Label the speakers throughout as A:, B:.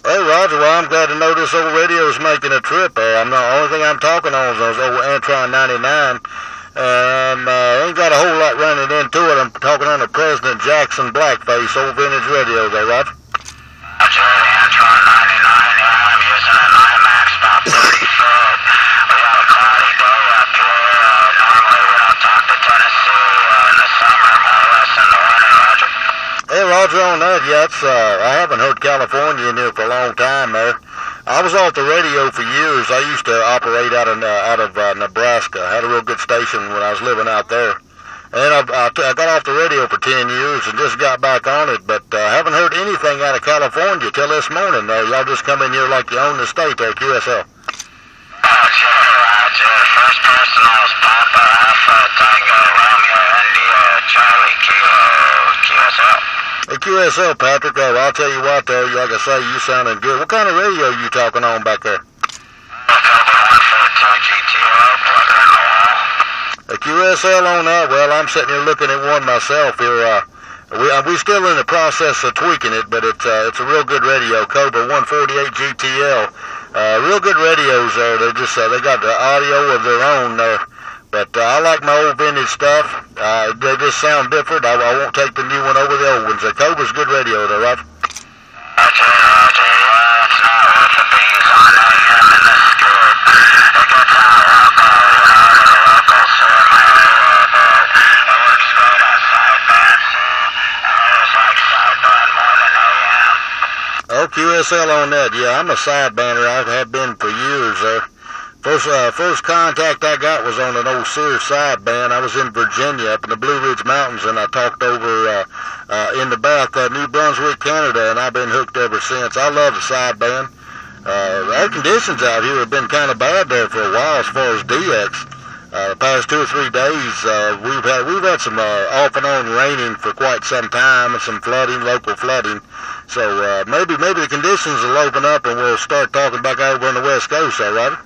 A: Hey, Roger, well, I'm glad to know this old radio's making a trip there. The only thing I'm talking on is those old Antron 99. Ain't got a whole lot running into it. I'm talking on the President Jackson blackface old vintage radio there, Roger.
B: Roger, Antron 99, yeah, I'm using an IMAX about 30 foot. We have a cloudy day up here. Normally we don't talk to Tennessee in the summer, more or less in the winter, Roger.
A: Hey, Roger, on that, yeah, I haven't heard California in here for a long time there. I was off the radio for years. I used to operate out of Nebraska. I had a real good station when I was living out there. And I got off the radio for 10 years and just got back on it, but I haven't heard anything out of California till this morning. Y'all just come in here like you own the state there, QSL.
B: Roger, Roger. First personals, Papa, Alpha, Tango, Romeo, India, Charlie, Kilo, QSL.
A: Hey, QSL, Patrick, I'll tell you what, though, like I say, you sounding good. What kind of radio you talking on back there?
B: October 142 GTO, plug her in the wall.
A: A QSL on that? Well, I'm sitting here looking at one myself here. We still in the process of tweaking it, but it's a real good radio, Cobra 148 GTL. Real good radios there. They got the audio of their own there. But I like my old vintage stuff. They just sound different. I won't take the new one over the old ones. The Cobra's good radio though, Roger.
B: Roger, Roger. Yeah, it's not worth the beans on AM in the scoop. It gets out local, the local sir, my area, but it works great on sideband, see? And I always like sideband more than AM.
A: Oh, QSL on that. Yeah, I'm a sidebander. I have been for years there. First contact I got was on an old Sears sideband. I was in Virginia up in the Blue Ridge Mountains, and I talked over in the Bath, New Brunswick, Canada, and I've been hooked ever since. I love the sideband. Our conditions out here have been kind of bad there for a while as far as DX. The past 2 or 3 days, we've had some off and on raining for quite some time, and some flooding, local flooding. So maybe the conditions will open up, and we'll start talking back over on the West Coast, all right?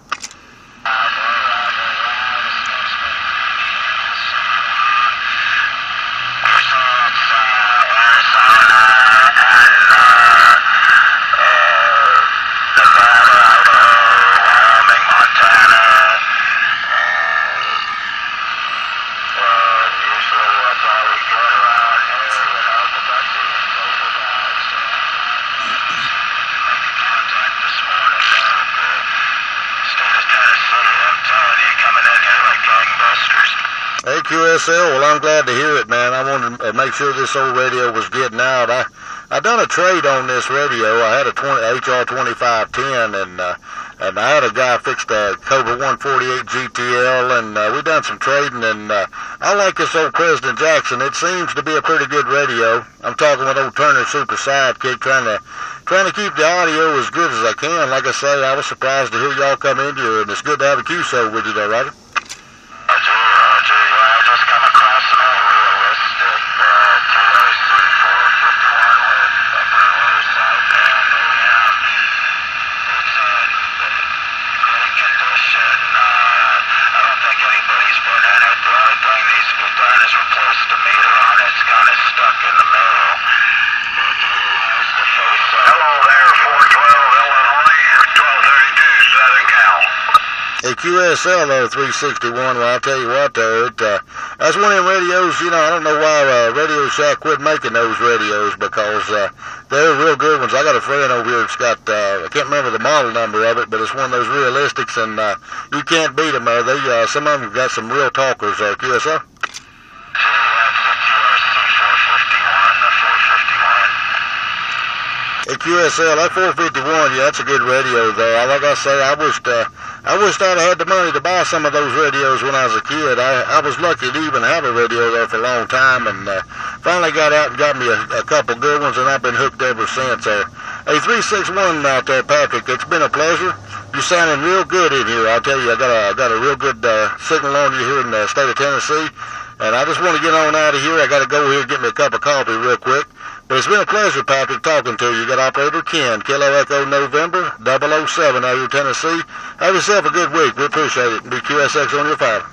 A: Hey, QSL, well, I'm glad to hear it, man. I wanted to make sure this old radio was getting out. I done a trade on this radio. I had a HR2510, and I had a guy fix the Cobra 148 GTL, and we done some trading, and I like this old President Jackson. It seems to be a pretty good radio. I'm talking with old Turner Super Sidekick, trying to keep the audio as good as I can. Like I say, I was surprised to hear y'all come in here, and it's good to have a QSO with you there, Roger. Hey, QSL, though, 361, well, I'll tell you what, though, that's one of them radios, you know, I don't know why Radio Shack quit making those radios, because they're real good ones. I got a friend over here that's got, I can't remember the model number of it, but it's one of those realistics, and you can't beat them. Some of them got some real talkers, QSL. Hey, QSL, that 451, yeah, that's a good radio there. Like I say, I wished I'd had the money to buy some of those radios when I was a kid. I was lucky to even have a radio there for a long time, and finally got out and got me a couple good ones, and I've been hooked ever since. Hey, 361 out there, Patrick, it's been a pleasure. You're sounding real good in here. I'll tell you, I got a real good signal on you here in the state of Tennessee, and I just want to get on out of here. I got to go here and get me a cup of coffee real quick. But it's been a pleasure, Patrick, talking to you. You got Operator Ken, Kilo Echo November 007 out here in Tennessee. Have yourself a good week. We appreciate it. Be QSX on your file.